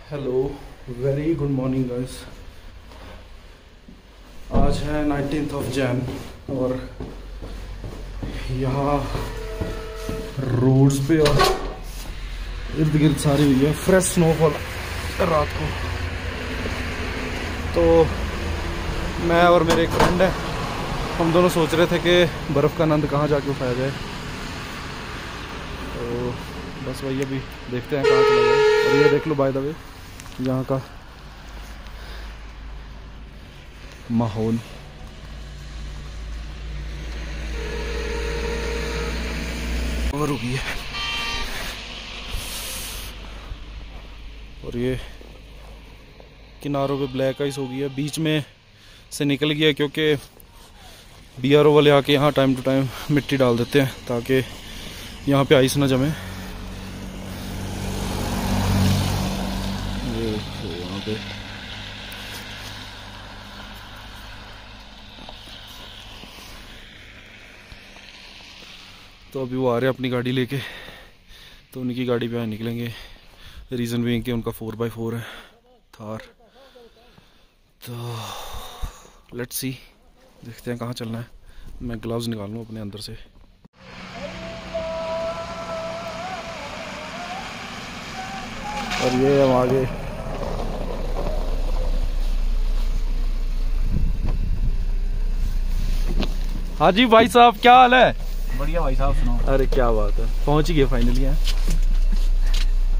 Hello, very good morning guys. आज है 19th of Jain और यहाँ रोड्स पे और इर्द गिर्द सारी हुई है फ्रेश स्नोफॉल रात को। तो मैं और मेरे एक फ्रेंड है, हम दोनों सोच रहे थे कि बर्फ़ का आनंद कहाँ जाके उठाया जाए। तो बस वही अभी देखते हैं कहाँ चला जाए। और ये देख लो बाय द वे यहाँ का माहौल। और रुकी है और ये किनारों पे ब्लैक आइस हो गई है, बीच में से निकल गया क्योंकि BRO वाले आके यहाँ टाइम टू टाइम मिट्टी डाल देते हैं ताकि यहाँ पे आइस ना जमे। ये यहाँ पे तो अभी वो आ रहे हैं अपनी गाड़ी लेके, तो उनकी गाड़ी पे निकलेंगे। रीज़न भी कि उनका 4x4 है थार। तो लेट्स सी, देखते हैं कहाँ चलना है। मैं ग्लव्स निकाल लूँ अपने अंदर से। और ये हम आगे हाँ जी भाई साहब, क्या हाल है? बढ़िया भाई साहब, सुनाओ। अरे क्या बात है, पहुंच ही गए फाइनली। हैं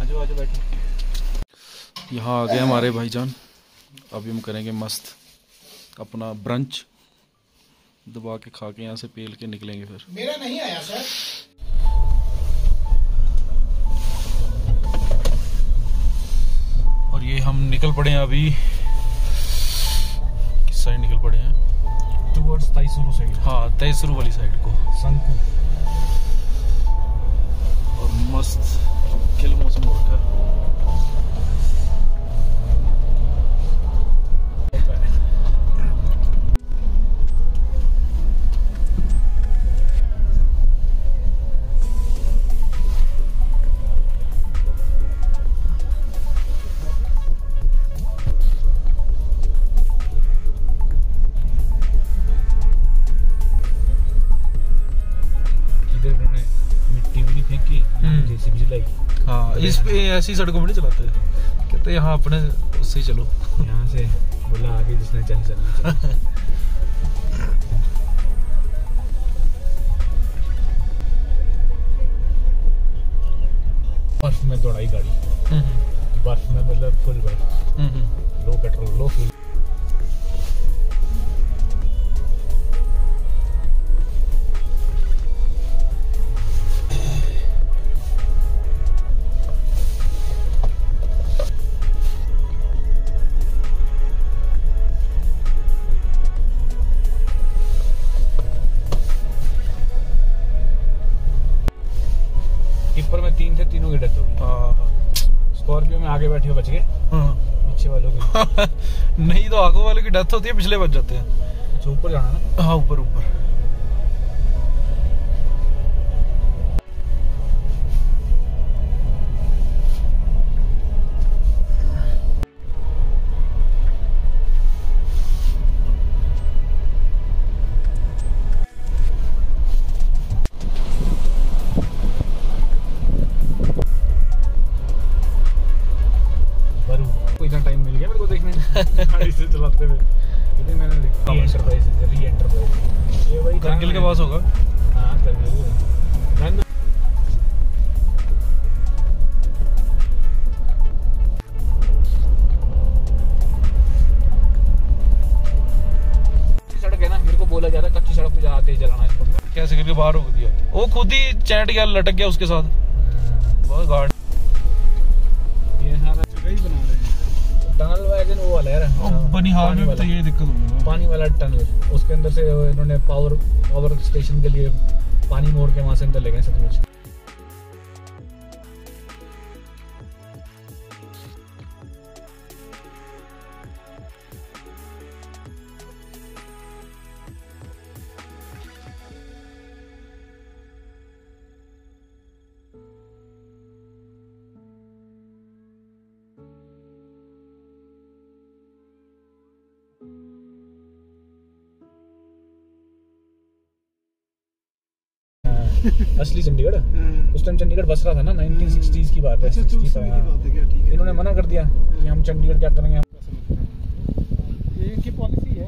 आजो आजो बैठो। यहाँ आ गए हमारे भाईजान। अभी हम करेंगे मस्त अपना ब्रंच, दबा के खा के यहाँ से पेल के निकलेंगे फिर। मेरा नहीं आया सर। और ये हम निकल पड़े हैं अभी, किस साइड निकल पड़े हैं? Towards Taisuru side. हाँ, तैसुरु वाली साइड को। संकु। और मस्त चिल मौसम हो रखा है। हाँ, इस पे ऐसी सड़कों में नहीं चलाते, कहते यहाँ अपने उससे ही चलो। यहाँ से बोला आगे जिसने चलना। बर्फ में दौड़ाई गाड़ी, बर्फ में मतलब फुल बर्फ, लो पेट्रोल लो फ्यूल। टिप्पर में 3 थे, तीनों की डेथ हो गई। स्कॉर्पियो में आगे बैठे हो बच गए, पीछे वालों की नहीं तो आगे वाले की डेथ होती है, पिछले बच जाते हैं। अच्छा, ऊपर जाना ना? हाँ, ऊपर ऊपर। इतना टाइम मिल गया मेरे को देखने गाड़ी से चलाते हुए। क्योंकि मैंने देखा री एंटरप्राइज, ये वही करगिल के पास होगा। हाँ, करगिल। सड़क है ना, मेरे को बोला जा रहा है कच्ची सड़क पे ज्यादा तेज चलाना इसको। कैसे करके बाहर रोक दिया, वो खुद ही चैट गया, लटक गया उसके साथ। बहुत गार्ड ये सारा जगह ही बना रहे हैं। टनल वैगन वो वाला है, बनिहाल में तो ये दिक्कत होगी, पानी वाला टनल। उसके अंदर से इन्होंने पावर स्टेशन के लिए पानी मोड़ के वहां से अंदर ले गए सतलुज। असली चंडीगढ़। उस टाइम चंडीगढ़ बस रहा था ना, 1960s की बात है। 60 की बात है क्या? ठीक है, इन्होंने मना कर दिया कि हम चंडीगढ़ क्या करेंगे। ये इनकी पॉलिसी है।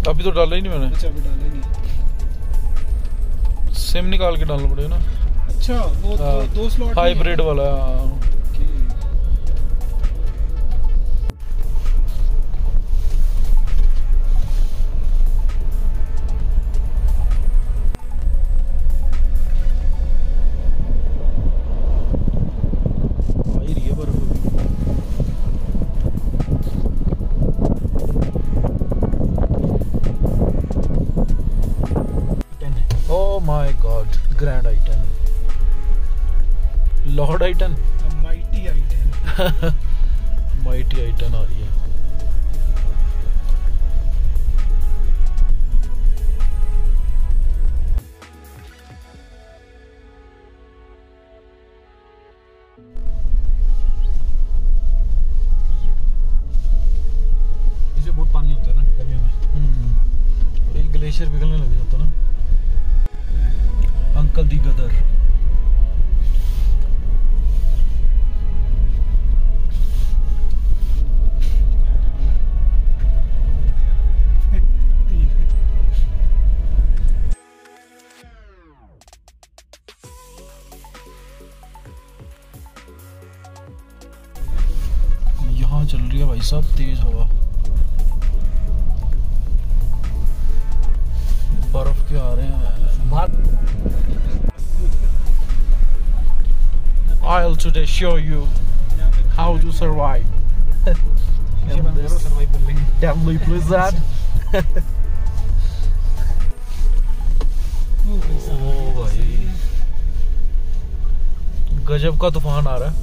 अभी तो डाला ही नहीं मैंने। अच्छा, अभी डाला ही नहीं। सिम निकाल के डालना पड़ेगा ना। अच्छा, वो दो स्लॉट हाइब्रिड वाला। My God, grand आई-10, Lord आई-10, mighty आई-10। Mighty आई-10 आ रही है। इसमें बहुत पानी होता है ना गर्मियों में। एक ग्लेशियर पिघलने लग जाता ना। अंकल दी गदर। यहाँ चल रही है भाई साहब तेज हवा, बर्फ के आ रहे हैं बाहर। I'll today show you how to survive in this deadly blizzard. ओ भाई, गजब का तूफान आ रहा है।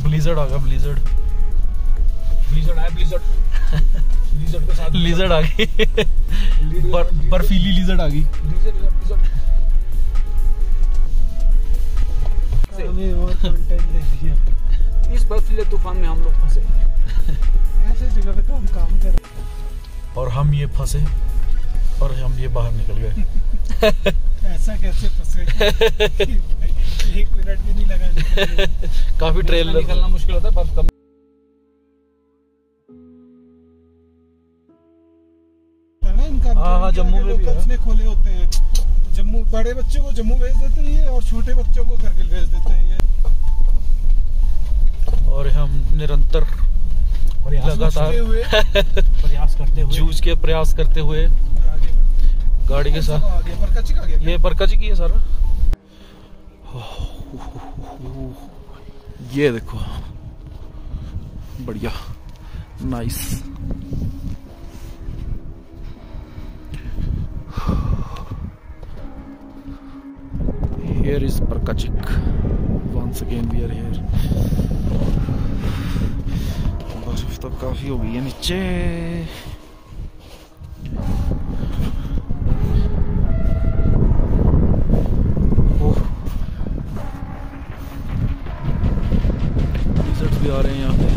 ब्लिजर्ड आ गया, ब्लिजर्ड। ब्लिजर्ड आया, ब्लिजर्ड। ब्लिजर्ड के साथ लिजर्ड आ गई। बर्फीली लिजर्ड आ गई। हमें और कंटेंट दे दिया। इस बर्फीले तूफान में हम लोग फंसे। ऐसे जगह पे तो हम काम कर रहे हैं और हम ये फंसे और हम ये बाहर निकल गए। ऐसा कैसे फंसे? 1 मिनट भी नहीं लगा निकलने। काफी ट्रेल निकलना मुश्किल होता है बर्फ कम। हाँ, जम्मू में भी है। खोले होते हैं। जम्मू बड़े बच्चों को जम्मू भेज देते हैं और छोटे बच्चों को करगिल भेज देते हैं ये। और हम निरंतर लगातार प्रयास करते हुए गाड़ी के साथ ये परकच की है सारा। ये देखो, बढ़िया, nice. Here is Parkachik. Once again we are here. बर्फ तो काफी हो गई है नीचे। लिजर्ड्स भी आ रहे हैं यहाँ पे।